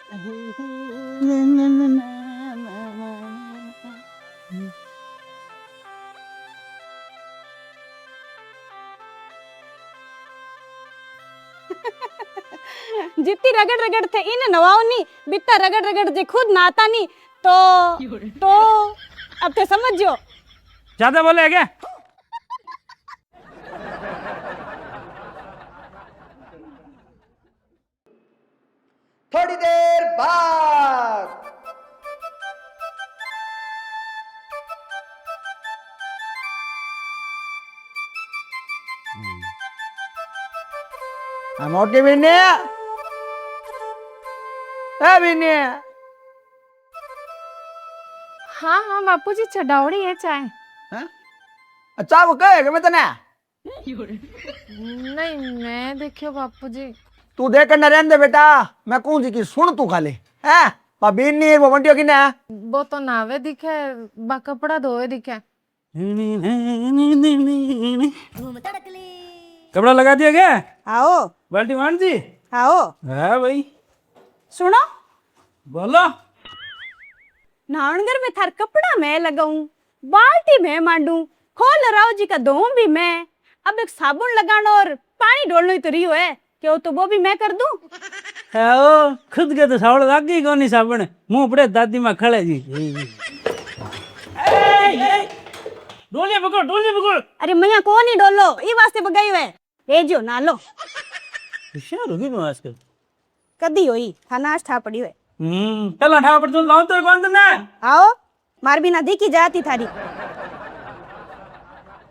जितनी रगड़ रगड़ थे इन नवाओ नी बिता रगड़ रगड़ जे खुद नाता नी तो अब ते समझो ज्यादा बोले क्या? थोड़ी देर बाद मोटी बिन्नी बिन्नी हाँ हाँ बापू जी चढ़ावड़ी है चाय। अच्छा वो कहे मैं तने नहीं मैं देखियो बापू जी। तू देख कर न रहने दे बेटा, मैं कौन सी की सुन तू खाली है पा बिन्नी वो मंडियो की ना वो तो नावे दिखे बा कपड़ा धोए दिखे। कपड़ा लगा दिया क्या? आओ बाल्टी मान जी। आओ है भाई। सुनो बोलो। नावनगर में थार कपड़ा मैं लगाऊं, बाल्टी मैं मांडू, खोल राव जी का धोऊं भी मैं, अब एक साबुन लगाना और पानी डोलना ही तो रियो है, क्यों तो वो भी मैं कर दूं। है ओ खुद के तो सावड़ लाग गई कोनी साबण, मुंह पड़े दादी मां खड़े जी। डोलिया पकड़। अरे मैया को नहीं डोलो, ई वास्ते बगाई है, ए जो ना लो। होशियार होगी मैं आजकल। कदी होई, खाना आज ठा पड़ी है। चल ठा पड़ तो लाओ तो कौन तो ना। आओ, मार भी ना देखी जाती थारी।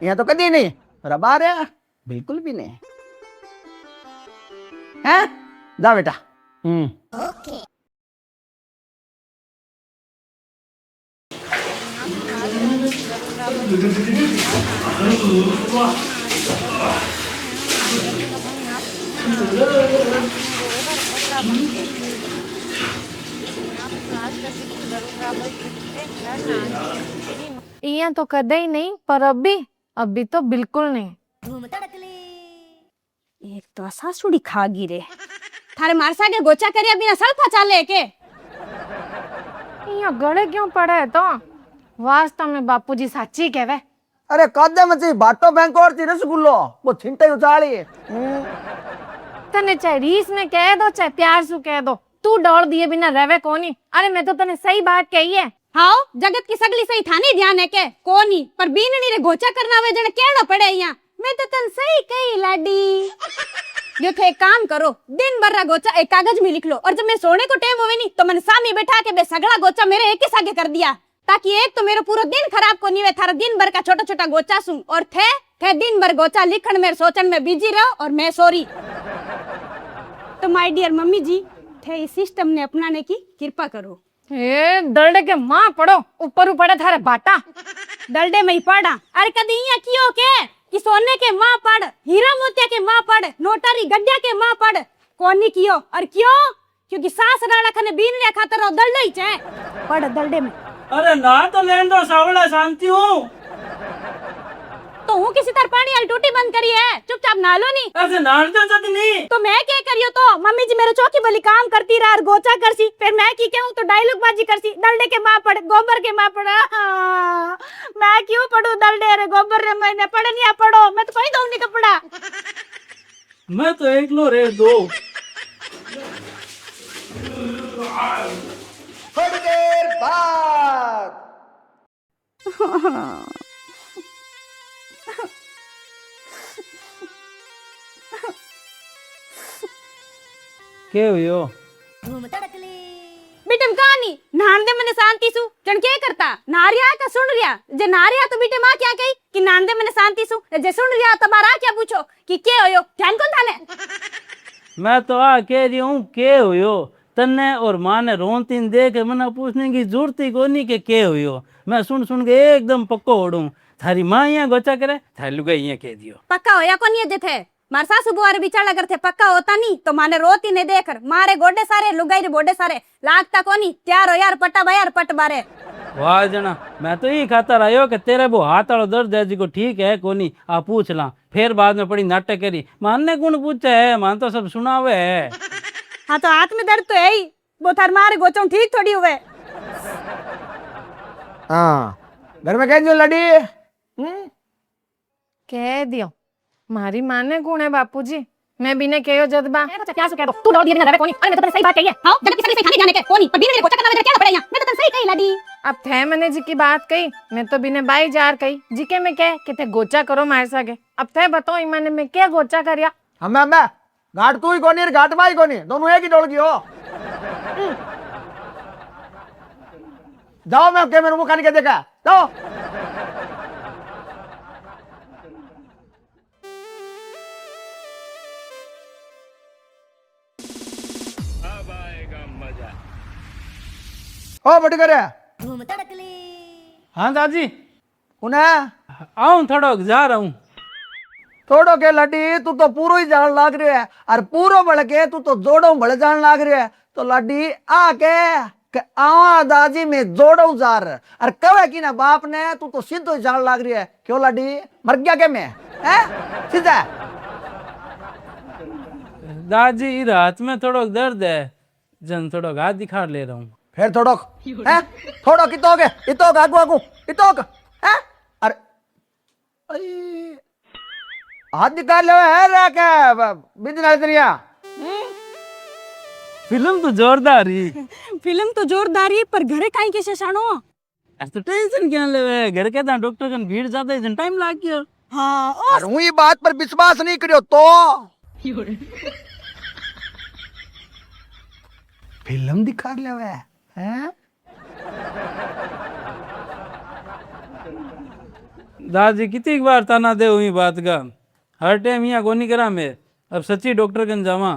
यहाँ तो कदी नहीं रबा रहा बिल्कुल भी नहीं है। जा बेटा। ओके। यहाँ तो कदे ही नहीं पर अभी तो बिल्कुल नहीं। एक तो सासुड़ी खा गिरे, थारे मारसा के गोचा करिया बिना सल्फा चाले के। यहाँ गड़े क्यों पड़े है तो वास्तव में बापूजी साची कहवे। अरे कदे मची बाटो बैंक और रसगुल्लो वो छिंटे उचाली। तने चाहे रीस में कह दो चाहे प्यार से कह दो, तू डोल दिए बिना रहवे कोनी। अरे मैं तो तने सही बात कही है। हाँ जगत की सगली सही थानी ध्यान है के कोनी, पर बीननी रे गोचा करना वे जने कहना पड़े यहाँ। मैं तो तन सही कही लाडी। देखो एक काम करो, दिन भर रा गोचा एक कागज में लिख लो, और जब मैं सोने को टाइम होवे नी तो मैंने सामने बैठा के बे सगड़ा गोचा मेरे एक ही सागे कर दिया, ताकि एक तो मेरा पूरा दिन खराब को नहीं वे, थारा दिन भर का छोटा छोटा गोचा सुन, और थे दिन भर गोचा लिखण में सोचन में बिजी रहो, और मैं सॉरी। तो माय डियर मम्मी जी, थे इस सिस्टम ने अपनाने की कृपा करो। ए दलडे के मां पड़ो, ऊपर ऊपर थारे बाटा। दलडे में ही पड़ा। अरे कदी यहाँ कियो के कि सोने के मां पड़, हीरा मोतिया के मां पड़, नोटारी गड्ढा के मां पड़, कोनी कियो। और क्यों? क्योंकि सास राणा खने बीन रे खातर रो दलडे ही छे, पड़ दलडे में। अरे ना तो लेन दो सावड़ा, शांति हूँ तो हूँ किसी तरह पानी वाली टूटी बंद करी है, चुपचाप नालो नहीं। ऐसे नाल तो जद नहीं तो मैं क्या करियो? तो मम्मी जी मेरे चौकी भली काम करती रहा, गोचा करसी, फिर मैं की कहूँ तो डायलॉग बाजी करसी, दलडे के मां पड़, गोबर के मां पड़। मैं क्यों पढ़ू दलडे रे गोबर रे, मैंने पढ़ नहीं पढ़ो, मैं तो कोई दो नहीं कपड़ा। मैं तो एक लो रे दो। थोड़ी देर बाद के हुयो बेटे कहानी नान दे मने शांति सु जन के करता नारिया का सुन रिया, जे नारिया तो बेटे मां क्या कही कि नान दे मने शांति सु, जे सुन रिया तो बारा क्या पूछो कि के होयो, ध्यान कौन थाने। मैं तो आ कह रही हूँ के हुयो, तन्ने और माँ ने रोनतीन दे के मना पूछने की जरूरत ही कोनी के हुयो। मैं सुन के एकदम पक्को ओडूं, थारी माँ यहाँ गोचा करे, थारी लुगाई यहाँ कह दियो। पक्का होया कोनी जे थे मार सासू बुआरे बिचारा अगर थे पक्का होता नहीं तो माने रोती ने देकर मारे गोडे सारे लुगाई रे बोडे सारे लागता कोनी, त्यार हो यार पटा बायार पट बारे। वाह जना, मैं तो यही खाता रहो कि तेरे वो हाथ वाला दर्द है जी को ठीक है कोनी, आ पूछ ला। फिर बाद में पड़ी नाटक करी, मान ने कौन पूछा है, मान तो सब सुनावे है। हाँ तो हाथ में दर्द तो है ही, वो थार मारे गोचों ठीक थोड़ी हुए। हाँ घर में कह दियो लड़ी। कह दियो मारी माने कौन है बापूजी, मैं बिने कहो जदबा क्या सु कह दो तू डोल दिए बिना रहे कोनी। अरे मैं तो तने सही बात कही है। हां जगत की सगली सही थाने जाने के कोनी पर बिना मेरे गोचा करना वे क्या पड़े यहां। मैं तो तने सही कही लाडी। अब थे मैंने जी की बात कही, मैं तो बिने बाई जार कही जी के मैं कह कि थे गोचा करो मारे सागे। अब थे बताओ इमाने मैं क्या गोचा करया। हमें घाट तू ही कोनी और घाट बाई कोनी, दोनों एक ही डोल की हो। जाओ मैं के मेरे मुंह खाने के देखा जाओ। ओ बट करे हाँ दादी उन्हें आऊं थोड़ा जा रहा हूँ। थोड़ो के लाडी तू तो पूरो ही जान लाग रही है और पूरो बढ़ के तू तो जोड़ो बढ़ जान लाग रही है। तो लाडी आ के आवा दादी में जोड़ो जार और कवे की ना बाप ने तू तो सीधो ही जान लाग रही है। क्यों लाडी मर गया के मैं है सीधा। दादी इस हाथ में थोड़ा दर्द है, जन थोड़ा हाथ दिखा ले रहा हूँ। फिर थोड़ो है थोड़ो कितोगे इतोग आगू आगू इतोग है अरे अरे हाथ निकाल लो है रा के बिंदना तेरिया। फिल्म तो जोरदार ही। फिल्म तो जोरदार ही पर घरे काई के शेषाणो। तो टेंशन क्या ले घर के दा डॉक्टर कन भीड़ ज्यादा है, टाइम लाग गया। हाँ और हुई बात पर विश्वास नहीं करियो तो फिल्म दिखा ले हैं। दादी कितनी बार ताना दे हुई बात का, हर टाइम यहाँ कोनी करा मैं। अब सच्ची डॉक्टर कन जावा।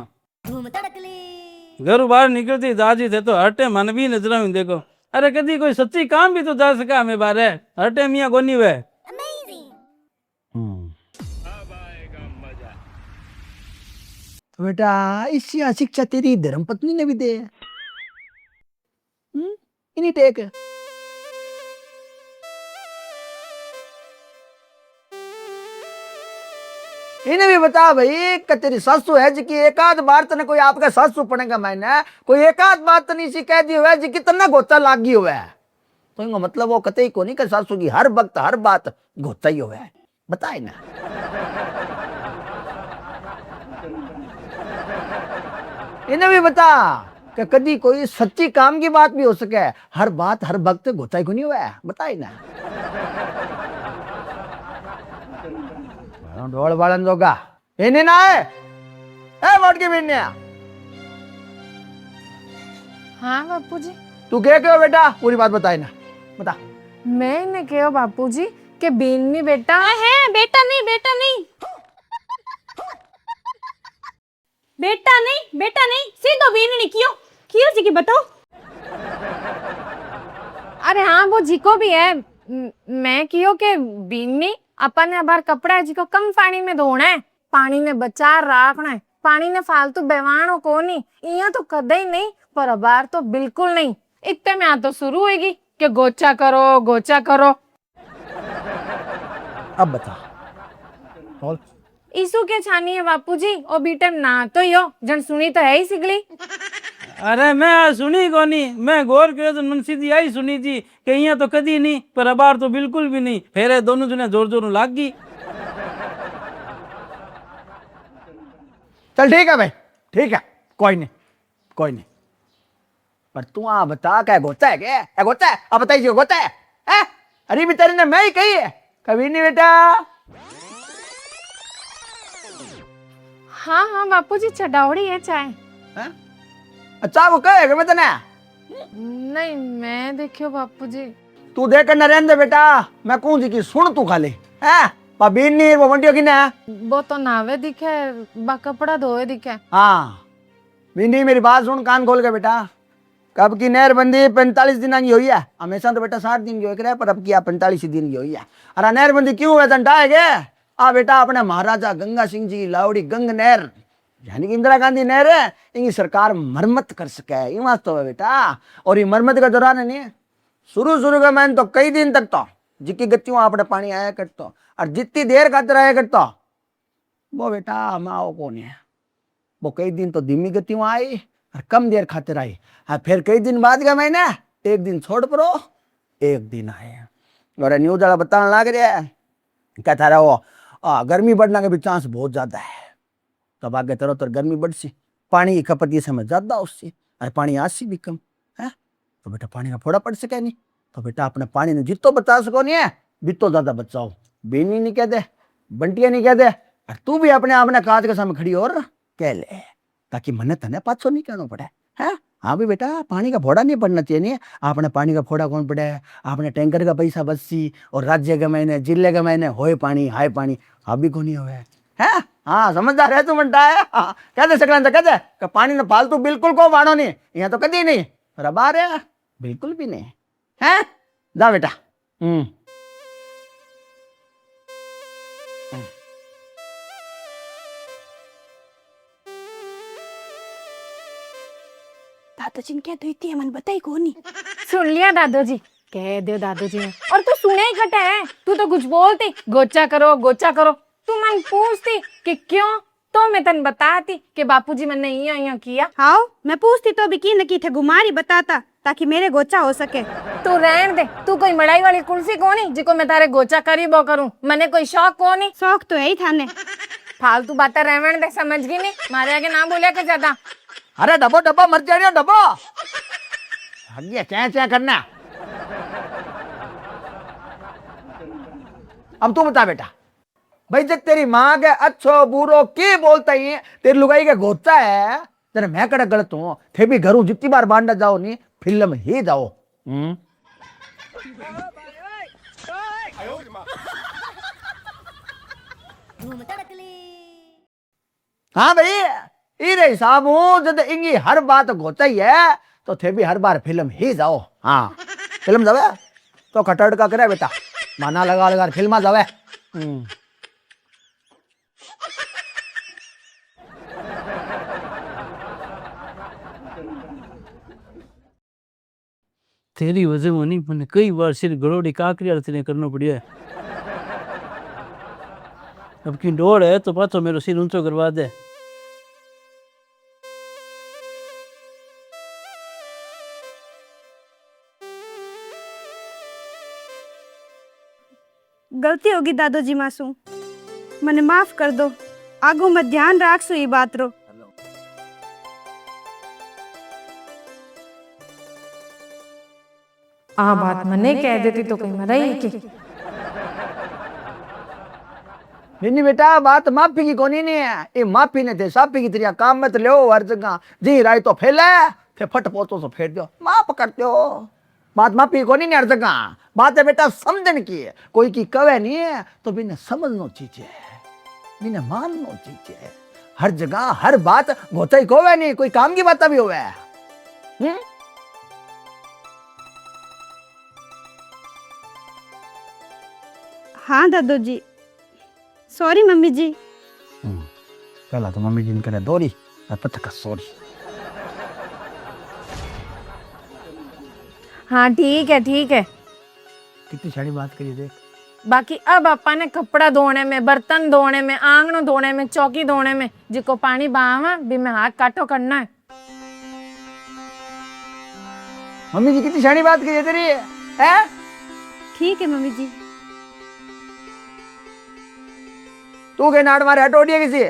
घर बाहर निकलती दादी थे तो हर टाइम मन भी नजर आऊं देखो। अरे कदी कोई सच्ची काम भी तो जा सका हमें बारे, हर टाइम यहाँ कोनी हुए। तो बेटा इसी शिक्षा तेरी धर्म पत्नी ने भी दे इन्हीं टेक। इन्हें भी बता भाई कि तेरी सासू है जी की एक आध बार तने कोई आपका सासू पड़ेगा मैंने कोई एक आध बात तो नहीं सी कह दी हुआ जी कितना गोता लागी हुआ है। तो इनको मतलब वो कतई को नहीं कि सासू की हर वक्त हर बात गोता ही हुआ है। बताए ना इन्हें भी बता कि कदी कोई सच्ची काम की बात भी हो सके, हर बात हर वक्त गोता ही को नहीं हुआ है। बताए ना ढोल बालन जोगा इन्हें ना है ए वोट के बिन्ने। हाँ बापूजी तू क्या कहो बेटा पूरी बात बताए ना बता। मैं ने कहो बापूजी के बीननी बेटा है बेटा नहीं बेटा नहीं बेटा नहीं सीधो बीननी क्यों जी की बताओ। अरे हाँ वो जी को भी है। मैं कियो के बीननी अपन ने बार कपड़ा है जी को कम पानी में धोना है, पानी ने बचा रखना है, पानी ने फालतू बेवाणो को नहीं। इया तो कदे ही नहीं पर अबार तो बिल्कुल नहीं। इतने में आ तो शुरू होगी कि गोचा करो गोचा करो। अब बता बोल ईसु के छानी है बापूजी ओ बीटम ना तो यो जन सुनी तो है ही सिगली। अरे मैं आज सुनी कोनी, मैं गौर करे तो मन सीधी आई सुनी थी कि यहाँ तो कदी नहीं पर अबार तो बिल्कुल भी नहीं। फिर दोनों जने जोर जोर लाग गई। चल ठीक है भाई ठीक है कोई नहीं पर तू आ बता क्या गोता है क्या गोता है अब बताइए गोता है अरे भी तेरे ने मैं ही कही है कभी नहीं बेटा। हाँ हाँ बापूजी चढ़ावड़ी है चाय। अच्छा वो कहेगा मैं तने नहीं मैं देखियो बापूजी। तू देख कर न रहने बेटा मैं कौन जी की सुन तू खाली है बीन नहीं वो वंटियों की ना वो तो नावे दिखे बा कपड़ा धोए दिखे। हाँ बिन्नी मेरी बात सुन कान खोल के बेटा। कब की नहरबंदी 45 दिन की हुई है, हमेशा तो बेटा 60 दिन की हो रहा है पर अब की 45 दिन की हुई है। अरे नहरबंदी क्यों हुआ घंटाएगे आ बेटा अपने महाराजा गंगा सिंह जी की लावड़ी गंग नहर यानी कि इंदिरा गांधी नहर है इनकी सरकार मरम्मत कर सके ये वास्तव है बेटा। और ये मरम्मत का दौरान नहीं शुरू का मैंने तो कई दिन तक तो जिक्की गति वहां अपने पानी आया करता और जितनी देर खाते रहा करता वो बेटा माओ कौन है वो कई दिन तो धीमी गति वहां आई और कम देर खातिर आई। हाँ फिर कई दिन बाद का मैंने एक दिन छोड़ परो एक दिन आए और न्यूज वाला बताने लग रहा है क्या था रहा वो गर्मी बढ़ने के भी चांस बहुत ज्यादा है। तब आगे तरह तर गर्मी बढ़ सी, पानी की खपत ये समय ज्यादा उससे और पानी आज सी भी कम है। तो बेटा पानी का फोड़ा पड़ सके नहीं, तो बेटा अपने पानी ने जितो बचा सको नहीं है बितो ज्यादा बचाओ। बेनी नहीं कहते, बंटिया नहीं कहते, और तू भी अपने आपने काज के सामने खड़ी और कह ले ताकि मने तने पाछो नहीं कहना पड़े है। हाँ भी बेटा पानी का फोड़ा नहीं पड़ना चाहिए। नहीं आपने पानी का फोड़ा कौन पड़े, आपने टैंकर का पैसा बचसी और राज्य के महीने जिले के महीने होए पानी हाय पानी आप भी को नहीं हुए है। हाँ समझदार है तू बनता है। हाँ, कहते सकला कहते कि पानी ने फालतू बिल्कुल को वाणो नहीं, यहाँ तो कभी नहीं रबा रे बिल्कुल भी नहीं है। जा बेटा दादाजी ने क्या तो इतनी मन बताई को नहीं। सुन लिया दादोजी, कह दो दादोजी ने। और तू सुने ही कटे है, तू तो कुछ बोलती गोचा करो गोचा करो। तू मन पूछती कि क्यों, तो मैं तन बताती कि बापूजी मैंने यहाँ किया। हाँ मैं पूछती तो भी की न की थे गुमारी बताता ताकि मेरे गोचा हो सके। तू रहन दे, तू कोई मड़ाई वाली कुर्सी कोनी जिको मैं तारे गोचा करी बो करूं। मने कोई शौक कोनी। शौक तो है ही थाने। फालतू बातें रहन दे, समझ गई नहीं, मारे आगे ना बोलिया कर ज्यादा। अरे डबो डब्बा मर जा रही हो डबो क्या करना। अब तू बता बेटा भाई जब तेरी माँ के अच्छो बुरो की बोलता ही तेरी लुगाई के गोचा है तेरे मैं कड़ा गलत हूं थे भी घरों जितनी बार बांधा जाओ नहीं फिल्म ही जाओ। हाँ भाई इरे हिसाब हूं जब इंगी हर बात गोचा ही है तो थे भी हर बार फिल्म ही जाओ। हाँ फिल्म जावे तो खटड़ का करे बेटा माना लगा लगा फिल्म जावे। तेरी वजह में नहीं मैंने कई बार सिर गड़ोड़ी काकरी आरती करना पड़िया है। अब की डोर है तो पाछो मेरा सिर ऊंचो करवा दे। गलती होगी दादोजी मासू मने माफ कर दो। आगू मैं ध्यान राखसू ये बात रो। आ बात मने कह देती तो कहीं मराई की। नहीं बेटा बात माफी की कोनी नहीं है, ये माफी ने थे साफी की तेरिया काम में तो ले हर जगह जी राय तो फैले थे फट पोतो तो फेर दो माफ करते हो। बात माफी कोनी नहीं हर जगह, बात है बेटा समझन की है। कोई की कवे नहीं है तो बिना समझनो चीज है, बिना माननो चीज है। हर जगह हर बात गोचाई कोवे नहीं, कोई काम की बात भी होवे। हाँ दादोजी सॉरी मम्मी जी। पहला तो मम्मी जी ने करे दोरी और पता का सॉरी। हाँ ठीक है ठीक है। कितनी सारी बात करी देख। बाकी अब अपा ने कपड़ा धोने में, बर्तन धोने में, आंगन धोने में, चौकी धोने में जिको पानी बहावा भी में हाथ काटो करना है। मम्मी जी कितनी सारी बात करी तेरी है। ठीक है मम्मी जी। तू के नाड़ मारे हटोड़िया किसी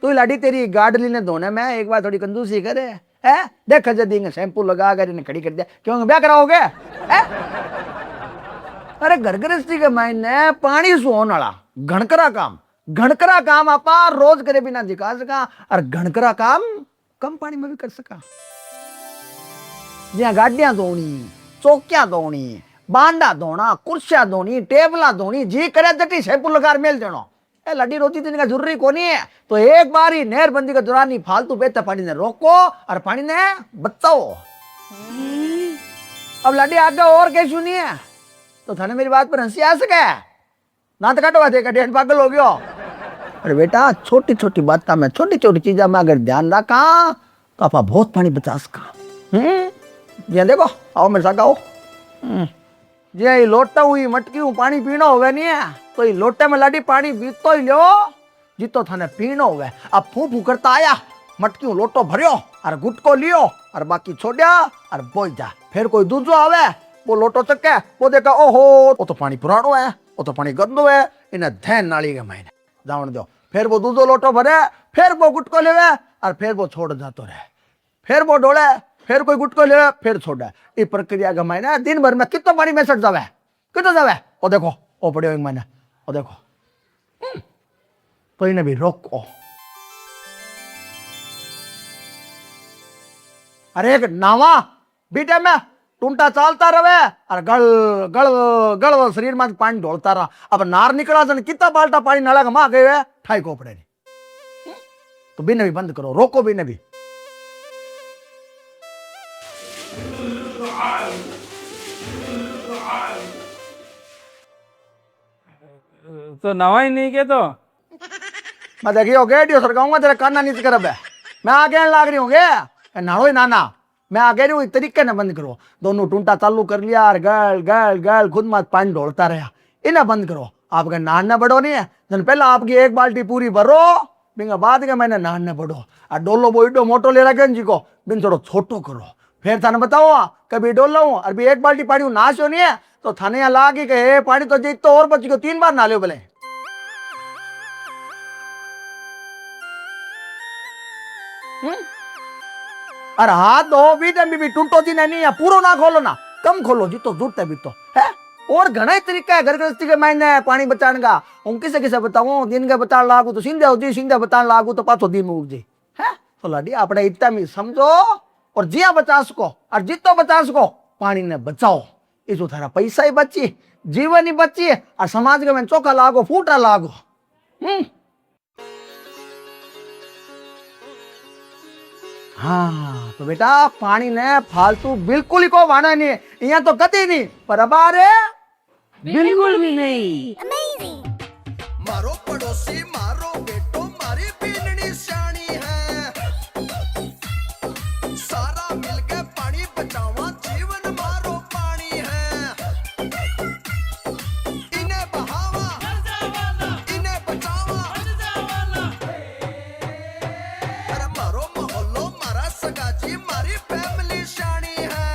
तू लाडी तेरी गाडली ने धोने में एक बार थोड़ी कंजूसी करे है। देख जदी शैम्पू लगा कर इन्हें खड़ी कर दिया क्यों ब्याह कराओगे है? अरे घर गृहस्थी के मायने पानी सुन वाला घणकरा काम आपा रोज करे बिना दिखा सका और घणकरा काम कम पानी में भी कर सका। जिया गाड़ियां धोनी, चौकियां धोनी, बांडा धोना, कुर्सियां धोनी, टेबला धोनी, जी करे जटी शैम्पू लगा मेल देनो। लड़ी रोटी देने का जरूरी कोनी है तो एक बार ही नहरबंदी के दौरान ही फालतू बेहतर पानी ने रोको और पानी ने बचाओ। अब लड़ी आगे और क्या सुनी है तो थाने मेरी बात पर हंसी आ सके ना तो कटवा देगा डेढ़ पागल हो गयो। अरे बेटा छोटी छोटी बात में छोटी छोटी चीजा में अगर ध्यान रखा तो आप बहुत पानी बचा सका। जी देखो आओ मेरे साथ आओ। जी ये लोटा हुई मटकी हूँ पानी पीना होगा नहीं है तो ये लोटे में लाडी पानी पीतो ही लो जितो थाने पीना होगा। अब फू फू करता आया मटकी लोटो भरियो और गुटको लियो और बाकी छोड़िया और बोई जा। फिर कोई दूसरो आवे वो लोटो चके वो देखा ओहो वो तो पानी पुरानो है, वो तो पानी गंदो है, इन्हें ध्यान नाली के मायने जावन दो। फिर वो दूसरो लोटो भरे, फिर वो गुटको लेवे और फिर वो छोड़ जातो रहे। फिर वो डोले, फिर कोई गुटको ले, फिर छोड़े। इस प्रक्रिया का मायने दिन भर में कितना पानी में सट जावे, कितना जावे वो देखो वो पड़े मायने वो देखो। तो इन्हें भी रोको। अरे एक नावा बीटे में टूंटा चालता रहे और गल गल गल शरीर में पानी ढोलता रहा। अब नार निकला जन कितना बाल्टा पानी नाला का मां गए ठाई को पड़े नहीं। तो बीने भी बंद करो, रोको बीने भी। तो नवा ही नहीं के तो मैं देखियो गेडियो सरकाऊंगा तेरा काना नीचे कर। मैं आगे लाग रही हूँ नाड़ो ही नाना, मैं आगे रही हूँ तरीके ने बंद करो। दोनों टूंटा चालू कर लिया और गल गल गल खुद मत पानी ढोलता रहा। इन्हें बंद करो। आपका नहाना बड़ो नहीं है जन पहले आपकी एक बाल्टी पूरी भरो बिंगा बाद के मैंने नहाने बड़ो और डोलो वो इडो मोटो ले रखे जी को बिन थोड़ो छोटो करो। फिर थाने बताओ कभी डोलो हूँ और भी एक बाल्टी पानी नाश हो नहीं है तो थाने यहाँ लागी के पानी तो जीत तो और बच गयो 3 बार नाले बोले। अरे हाथ दो भी टूटो जी नहीं है पूरो ना खोलो ना कम खोलो जी तो जरूरत है भी तो है। और घना ही तरीका है घर गृहस्थी के मायने पानी बचाने का। हम किसे किसे बताऊं दिन के बता लागू तो सिंधे होती सिंधे बता लागू तो पाछो दिन में उगजी है। तो लाडी आपने इतना भी समझो और जिया बचा सको और जितो बचा सको पानी ने बचाओ। इसो थारा पैसा ही बची जीवन ही बची और समाज के में चौका लागो फूटा लागो। हाँ तो बेटा पानी ने फालतू बिल्कुल ही को वाना नहीं यहाँ तो कती नहीं पर अबारे बिल्कुल भी नहीं। मारो पड़ोसी मारो बेटो मारी बीननी सियाणी है। सारा मिलके पानी बचावा जीवन मारो पानी है। इन्हें बहावा इन्हें बचावा। अरे मारो मोहल्लो मारा सगाजी मारी फैमिली सियाणी है।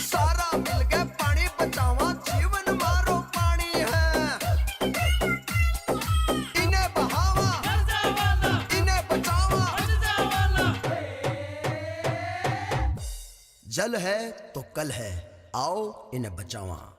सारा मिलके पानी बचावा जीवन मारो पानी है। इन्हें बहावा इन्हें बचावा। जल है तो कल है आओ इन्हें बचावा।